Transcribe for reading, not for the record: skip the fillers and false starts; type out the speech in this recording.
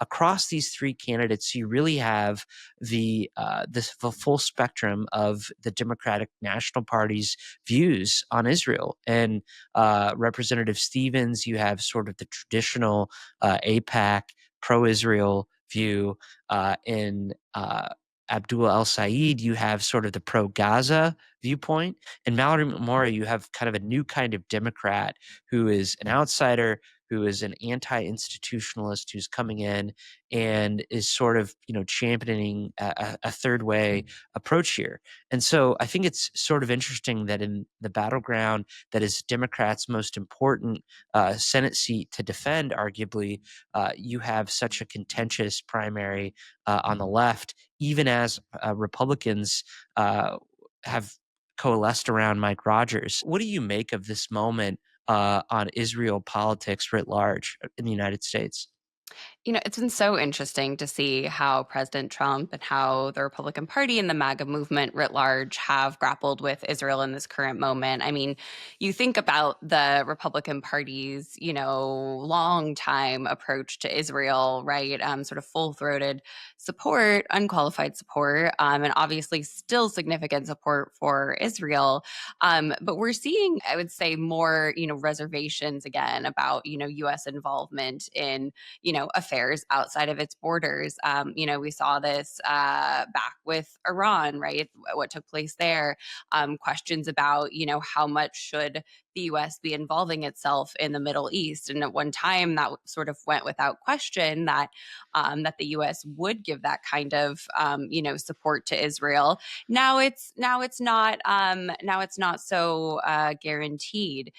across these three candidates, you really have the full spectrum of the Democratic National Party's views on Israel. And Representative Stevens, you have sort of the traditional AIPAC pro-Israel view. In Abdul El-Sayed, you have sort of the pro-Gaza viewpoint. And Mallory McMorrow, you have kind of a new kind of Democrat who is an outsider, who is an anti-institutionalist, who's coming in and is sort of, championing a third way approach here. And so I think it's sort of interesting that in the battleground that is Democrats' most important Senate seat to defend, arguably, you have such a contentious primary on the left, even as Republicans have coalesced around Mike Rogers. What do you make of this moment on Israel politics writ large in the United States? It's been so interesting to see how President Trump and how the Republican Party and the MAGA movement writ large have grappled with Israel in this current moment. I mean, you think about the Republican Party's, long time approach to Israel, right? Sort of full throated support, unqualified support, and obviously still significant support for Israel. But we're seeing, I would say, more, reservations again about, U.S. involvement in, affairs outside of its borders. We saw this back with Iran, right? What took place there. Questions about, how much should the U.S. be involving itself in the Middle East? And at one time, that sort of went without question that that the U.S. would give that kind of, support to Israel. Now it's not so guaranteed.